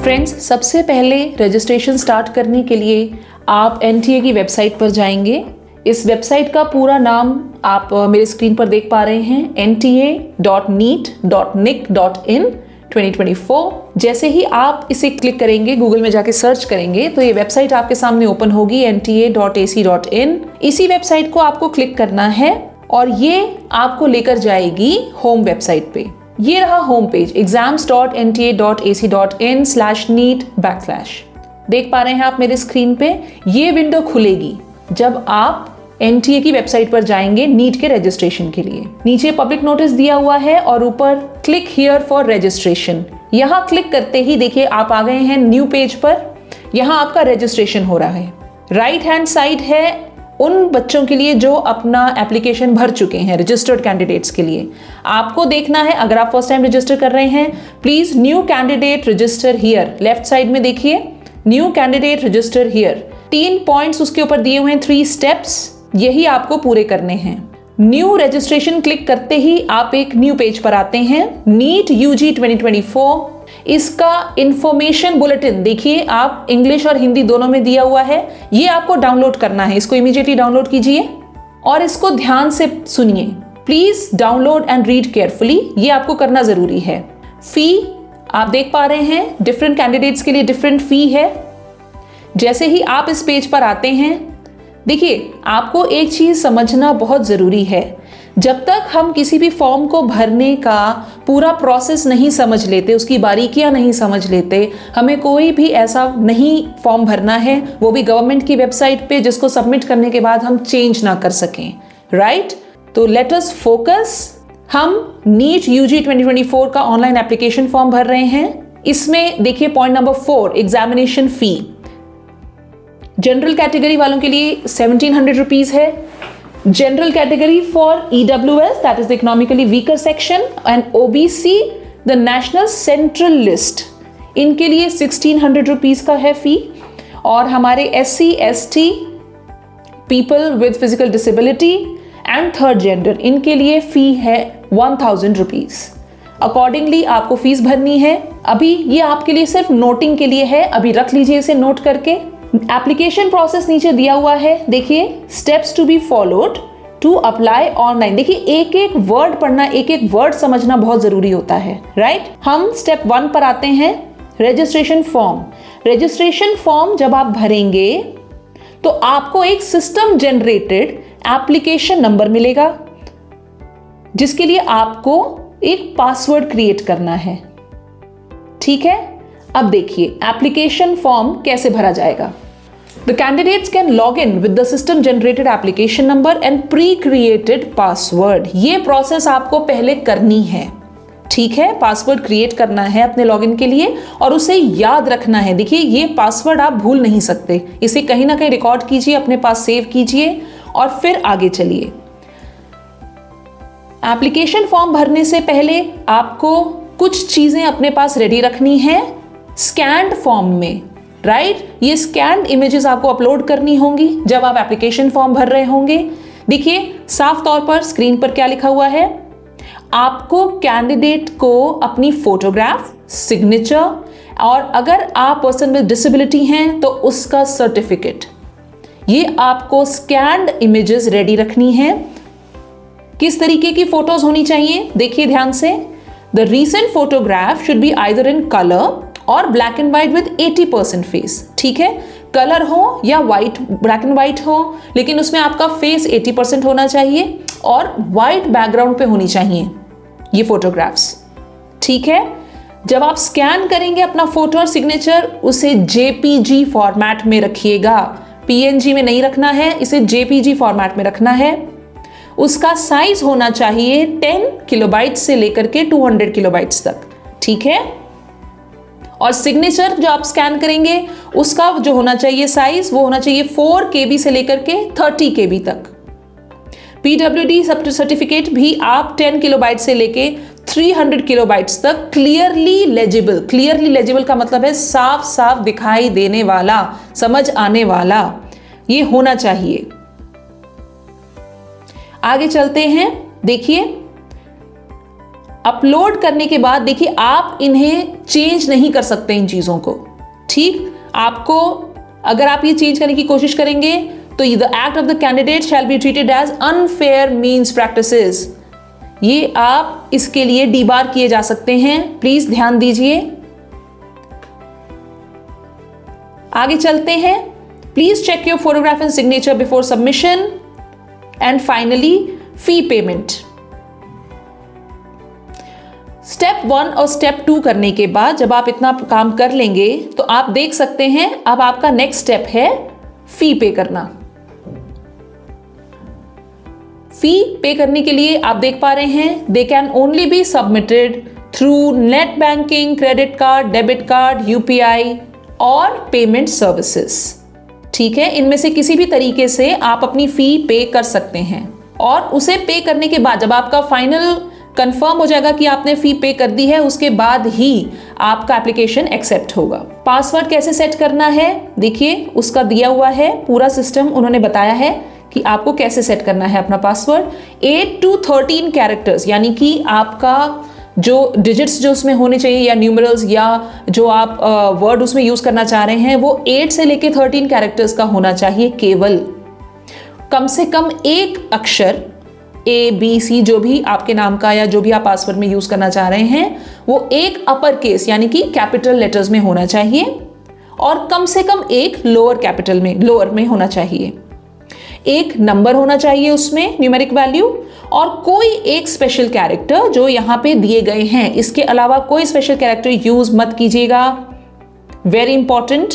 Friends, सबसे पहले registration start करने के लिए आप एनटीए की वेबसाइट पर जाएंगे। इस वेबसाइट का पूरा नाम आप मेरे स्क्रीन पर देख पा रहे हैं, nta.neet.nic.in 2024। जैसे ही आप इसे क्लिक करेंगे, गूगल में जाके सर्च करेंगे, तो ये वेबसाइट आपके सामने ओपन होगी, nta.ac.in। इसी वेबसाइट को आपको क्लिक करना है और ये आपको लेकर जाएगी होम वेबसाइट पे। ये रहा होम पेज, exams.nta.ac.in/neet/। देख पा रहे हैं आप मेरे स्क्रीन पे, ये विंडो खुलेगी जब आप एनटीए की वेबसाइट पर जाएंगे नीट के रजिस्ट्रेशन के लिए। नीचे पब्लिक नोटिस दिया हुआ है और ऊपर क्लिक हियर फॉर रजिस्ट्रेशन। यहाँ क्लिक करते ही देखिए आप आ गए हैं न्यू पेज पर। यहाँ आपका रजिस्ट्रेशन हो रहा है। राइट हैंड साइड है उन बच्चों के लिए जो अपना एप्लीकेशन भर चुके हैं, रजिस्टर्ड कैंडिडेट्स के लिए। आपको देखना है, अगर आप फर्स्ट टाइम रजिस्टर कर रहे हैं, please new candidate register here. Left side में देखिए, new candidate register here. 3 points उसके ऊपर दिए हुए हैं, 3 स्टेप्स, यही आपको पूरे करने हैं। न्यू रजिस्ट्रेशन क्लिक करते ही आप एक न्यू पेज पर आते हैं, नीट यूजी 2024। इसका इंफॉर्मेशन बुलेटिन देखिए आप, इंग्लिश और हिंदी दोनों में दिया हुआ है। ये आपको डाउनलोड करना है, इसको इमीडिएटली डाउनलोड कीजिए और इसको ध्यान से सुनिए। Please download and read carefully, ये आपको करना जरूरी है। फी आप देख पा रहे हैं, डिफरेंट कैंडिडेट्स के लिए डिफरेंट फी है। जैसे ही आप इस पेज पर आते हैं, देखिए आपको एक चीज समझना बहुत जरूरी है। जब तक हम किसी भी फॉर्म को भरने का पूरा प्रोसेस नहीं समझ लेते, उसकी बारीकियां नहीं समझ लेते, हमें कोई भी ऐसा नहीं फॉर्म भरना है, वो भी गवर्नमेंट की वेबसाइट पे, जिसको सबमिट करने के बाद हम चेंज ना कर सकें। राइट? तो लेट अस फोकस। हम नीट यूजी 2024 का ऑनलाइन एप्लीकेशन फॉर्म भर रहे हैं। इसमें देखिए पॉइंट नंबर 4, एग्जामिनेशन फी। जनरल कैटेगरी वालों के लिए 1700 रुपीज है। General category for EWS, that is the economically weaker section, and OBC, the national central list, इनके लिए 1600 रुपीज का है फी। और हमारे SC ST, people with physical disability and third gender, इनके लिए फी है 1000 रुपीज। अकॉर्डिंगली आपको फीस भरनी है। अभी ये आपके लिए सिर्फ नोटिंग के लिए है, अभी रख लीजिए इसे नोट करके। एप्लीकेशन प्रोसेस नीचे दिया हुआ है, देखिए, steps to be followed to apply online. देखिए एक एक वर्ड पढ़ना, एक एक वर्ड समझना बहुत जरूरी होता है। राइट? हम स्टेप 1 पर आते हैं, रजिस्ट्रेशन फॉर्म। रजिस्ट्रेशन फॉर्म जब आप भरेंगे तो आपको एक सिस्टम जनरेटेड एप्लीकेशन नंबर मिलेगा, जिसके लिए आपको एक पासवर्ड क्रिएट करना है। ठीक है? अब देखिए एप्लीकेशन फॉर्म कैसे भरा जाएगा। The candidates can log in with the system generated application number and pre-created password। ये प्रोसेस आपको पहले करनी है। ठीक है? पासवर्ड क्रिएट करना है अपने लॉगिन के लिए और उसे याद रखना है। देखिए ये पासवर्ड आप भूल नहीं सकते, इसे कहीं ना कहीं रिकॉर्ड कीजिए, अपने पास सेव कीजिए और फिर आगे चलिए। एप्लीकेशन फॉर्म भरने से पहले आपको कुछ चीजें अपने पास रेडी रखनी है स्कैन्ड फॉर्म में। राइट? ये स्कैन्ड इमेजेस आपको अपलोड करनी होंगी जब आप एप्लीकेशन फॉर्म भर रहे होंगे। देखिए साफ तौर पर स्क्रीन पर क्या लिखा हुआ है, आपको कैंडिडेट को अपनी फोटोग्राफ, सिग्नेचर और अगर आप पर्सन विद डिसेबिलिटी हैं तो उसका सर्टिफिकेट, ये आपको स्कैन्ड इमेजेस रेडी रखनी है। किस तरीके की फोटोज होनी चाहिए देखिए ध्यान से। The recent photograph should be either in colour or black and white with 80% फेस। ठीक है? कलर हो या व्हाइट, ब्लैक एंड व्हाइट हो, लेकिन उसमें आपका फेस 80% होना चाहिए और व्हाइट बैकग्राउंड पे होनी चाहिए ये फोटोग्राफ्स। ठीक है? जब आप स्कैन करेंगे अपना फोटो और सिग्नेचर, उसे JPG फॉर्मेट में रखिएगा, PNG में नहीं रखना है, इसे JPG फॉर्मेट में रखना है। उसका साइज होना चाहिए 10 किलोबाइट से लेकर के 200 किलोबाइट्स तक। ठीक है? और सिग्नेचर जो आप स्कैन करेंगे उसका जो होना चाहिए साइज, वो होना चाहिए 4 KB से लेकर के 30 KB तक। PWD सर्टिफिकेट भी आप 10 किलोबाइट से लेके 300 किलोबाइट्स तक क्लियरली लेजिबल। क्लियरली लेजिबल का मतलब है साफ साफ दिखाई देने वाला, समझ आने वाला, ये होना चाहिए। आगे चलते हैं। देखिए अपलोड करने के बाद देखिए आप इन्हें चेंज नहीं कर सकते इन चीज़ों को, ठीक। आपको अगर आप ये चेंज करने की कोशिश करेंगे तो the act of the candidate shall be treated as unfair means practices, ये आप इसके लिए डीबार किए जा सकते हैं। प्लीज ध्यान दीजिए। आगे चलते हैं। Please check your photograph and signature before submission. And finally fee payment. Step 1 और स्टेप 2 करने के बाद जब आप इतना काम कर लेंगे तो आप देख सकते हैं अब आपका नेक्स्ट स्टेप है फी पे करना। फी पे करने के लिए आप देख पा रहे हैं they can only be submitted through net banking, credit card, debit card, UPI और पेमेंट सर्विसेज, ठीक है। इनमें से किसी भी तरीके से आप अपनी फी पे कर सकते हैं और उसे पे करने के बाद जब आपका फाइनल कंफर्म हो जाएगा कि आपने फी पे कर दी है, उसके बाद ही आपका एप्लीकेशन एक्सेप्ट होगा। पासवर्ड कैसे सेट करना है देखिए, उसका दिया हुआ है पूरा सिस्टम, उन्होंने बताया है कि आपको कैसे सेट करना है अपना पासवर्ड। 8 to 13 कैरेक्टर्स, यानी कि आपका जो डिजिट्स जो उसमें होने चाहिए या न्यूमरल्स या जो आप वर्ड उसमें यूज करना चाह रहे हैं वो 8 से लेके 13 कैरेक्टर्स का होना चाहिए केवल। कम से कम एक अक्षर ABC जो भी आपके नाम का या जो भी आप पासवर्ड में यूज करना चाह रहे हैं वो एक अपर केस यानी कि कैपिटल लेटर्स में होना चाहिए और कम से कम एक लोअर में होना चाहिए। एक नंबर होना चाहिए उसमें न्यूमेरिक वैल्यू और कोई एक स्पेशल कैरेक्टर जो यहाँ पे दिए गए हैं, इसके अलावा कोई स्पेशल कैरेक्टर यूज मत कीजिएगा। Very important.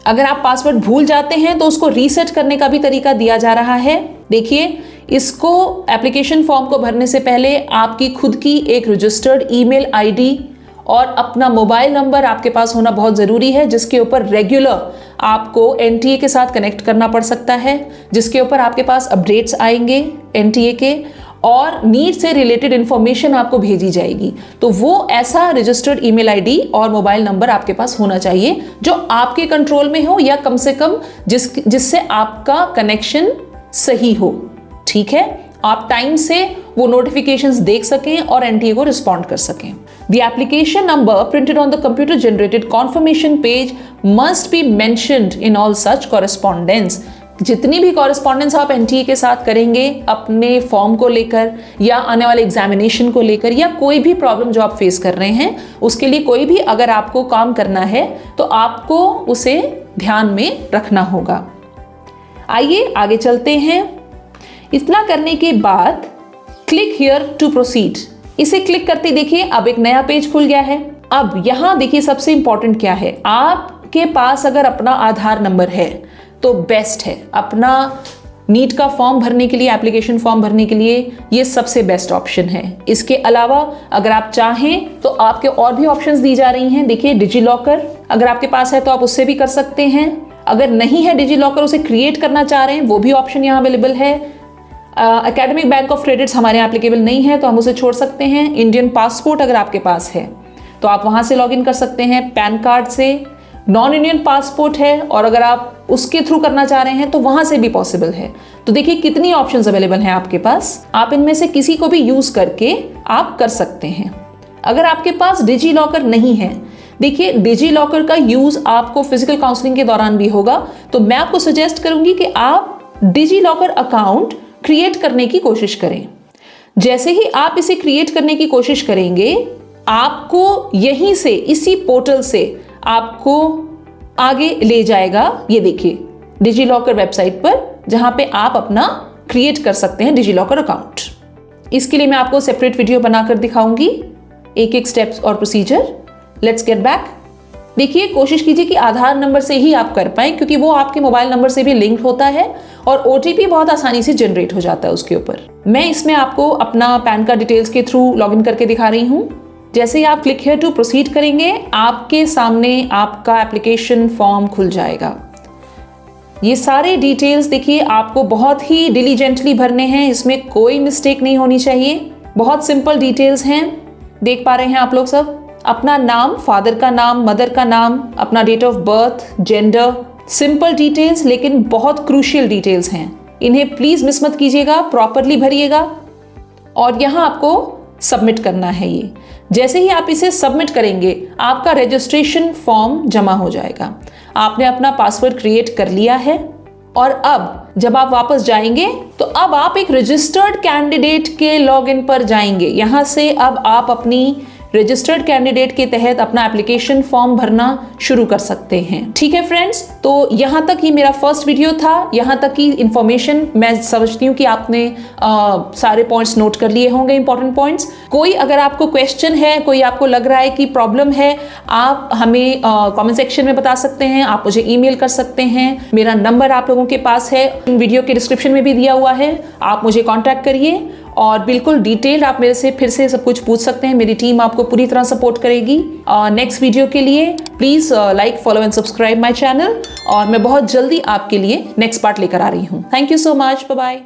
अगर आप पासवर्ड भूल जाते हैं तो उसको रीसेट करने का भी तरीका दिया जा रहा है। देखिए, इसको एप्लीकेशन फॉर्म को भरने से पहले आपकी खुद की एक रजिस्टर्ड ईमेल आईडी और अपना मोबाइल नंबर आपके पास होना बहुत ज़रूरी है, जिसके ऊपर रेगुलर आपको एनटीए के साथ कनेक्ट करना पड़ सकता है, जिसके ऊपर आपके पास अपडेट्स आएंगे एनटीए के और नीड से रिलेटेड इंफॉर्मेशन आपको भेजी जाएगी। तो वो ऐसा रजिस्टर्ड ईमेल आईडी और मोबाइल नंबर आपके पास होना चाहिए जो आपके कंट्रोल में हो या कम से कम जिससे आपका कनेक्शन सही हो, ठीक है। आप टाइम से वो नोटिफिकेशंस देख सकें और एनटीए को रिस्पॉन्ड कर सकें। The application number printed on the computer generated confirmation page must be mentioned in all such correspondence। जितनी भी कॉरेस्पॉन्डेंस आप एनटीए के साथ करेंगे अपने फॉर्म को लेकर या आने वाले एग्जामिनेशन को लेकर या कोई भी प्रॉब्लम जो आप फेस कर रहे हैं उसके लिए कोई भी अगर आपको काम करना है तो आपको उसे ध्यान में रखना होगा। आइए आगे चलते हैं। इतना करने के बाद क्लिक हियर टू प्रोसीड, इसे क्लिक करते देखिए अब एक नया पेज खुल गया है। अब यहां देखिए सबसे इंपॉर्टेंट क्या है, आपके पास अगर अपना आधार नंबर है तो बेस्ट है। अपना नीट का फॉर्म भरने के लिए, एप्लीकेशन फॉर्म भरने के लिए ये सबसे बेस्ट ऑप्शन है। इसके अलावा अगर आप चाहें तो आपके और भी ऑप्शंस दी जा रही हैं। देखिए, डिजी लॉकर अगर आपके पास है तो आप उससे भी कर सकते हैं। अगर नहीं है डिजी लॉकर, उसे क्रिएट करना चाह रहे हैं, वो भी ऑप्शन यहाँ अवेलेबल है। एकेडमिक बैंक ऑफ क्रेडिट्स हमारे यहाँ एप्लीकेबल नहीं है तो हम उसे छोड़ सकते हैं। इंडियन पासपोर्ट अगर आपके पास है तो आप वहाँ से लॉगिन कर सकते हैं। पैन कार्ड से, नॉन इंडियन पासपोर्ट है और अगर आप उसके थ्रू करना चाह रहे हैं तो वहाँ से भी पॉसिबल है। तो देखिए कितनी ऑप्शंस अवेलेबल हैं आपके पास, आप इनमें से किसी को भी यूज़ करके आप कर सकते हैं। अगर आपके पास डिजी लॉकर नहीं है, देखिए डिजी लॉकर का यूज़ आपको फिजिकल काउंसलिंग के दौरान भी होगा, तो मैं आपको सजेस्ट करूँगी कि आप डिजी लॉकर अकाउंट क्रिएट करने की कोशिश करें। जैसे ही आप इसे क्रिएट करने की कोशिश करेंगे आपको यहीं से, इसी पोर्टल से आपको आगे ले जाएगा। ये देखिए डिजी लॉकर वेबसाइट पर, जहां पे आप अपना क्रिएट कर सकते हैं डिजी लॉकर अकाउंट। इसके लिए मैं आपको सेपरेट वीडियो बनाकर दिखाऊंगी, एक एक स्टेप्स और प्रोसीजर। Let's get back. देखिए, कोशिश कीजिए कि आधार नंबर से ही आप कर पाएं क्योंकि वो आपके मोबाइल नंबर से भी लिंक होता है और ओटीपी बहुत आसानी से जनरेट हो जाता है उसके ऊपर। मैं इसमें आपको अपना पैन कार्ड डिटेल्स के थ्रू लॉगिन करके दिखा रही हूँ। जैसे ही आप क्लिक हियर टू प्रोसीड करेंगे आपके सामने आपका एप्लीकेशन फॉर्म खुल जाएगा। ये सारे डिटेल्स देखिए आपको बहुत ही डिलीजेंटली भरने हैं, इसमें कोई मिस्टेक नहीं होनी चाहिए। बहुत सिंपल डिटेल्स हैं, देख पा रहे हैं आप लोग सब। अपना नाम, फादर का नाम, मदर का नाम, अपना date of birth, gender, simple details लेकिन बहुत क्रूशियल डिटेल्स हैं। इन्हें प्लीज मिस मत कीजिएगा, प्रॉपरली भरिएगा। और यहाँ आपको सबमिट करना है ये। जैसे ही आप इसे सबमिट करेंगे आपका रजिस्ट्रेशन फॉर्म जमा हो जाएगा। आपने अपना पासवर्ड क्रिएट कर लिया है और अब जब आप वापस जाएंगे तो अब आप एक रजिस्टर्ड कैंडिडेट के लॉगिन पर जाएंगे। यहां से अब आप अपनी रजिस्टर्ड कैंडिडेट के तहत अपना एप्लीकेशन फॉर्म भरना शुरू कर सकते हैं। ठीक है फ्रेंड्स, तो यहाँ तक ही मेरा फर्स्ट वीडियो था। यहाँ तक की इंफॉर्मेशन मैं समझती हूँ कि आपने सारे पॉइंट्स नोट कर लिए होंगे, इंपॉर्टेंट पॉइंट्स। कोई अगर आपको क्वेश्चन है, कोई आपको लग रहा है कि प्रॉब्लम है, आप हमें कमेंट सेक्शन में बता सकते हैं, आप मुझे ईमेल कर सकते हैं। मेरा नंबर आप लोगों के पास है, वीडियो के डिस्क्रिप्शन में भी दिया हुआ है। आप मुझे कॉन्टैक्ट करिए और बिल्कुल डिटेल्ड आप मेरे से फिर से सब कुछ पूछ सकते हैं। मेरी टीम आपको पूरी तरह सपोर्ट करेगी। नेक्स्ट वीडियो के लिए please like, follow and subscribe my channel और मैं बहुत जल्दी आपके लिए नेक्स्ट पार्ट लेकर आ रही हूँ। Thank you so much, bye bye.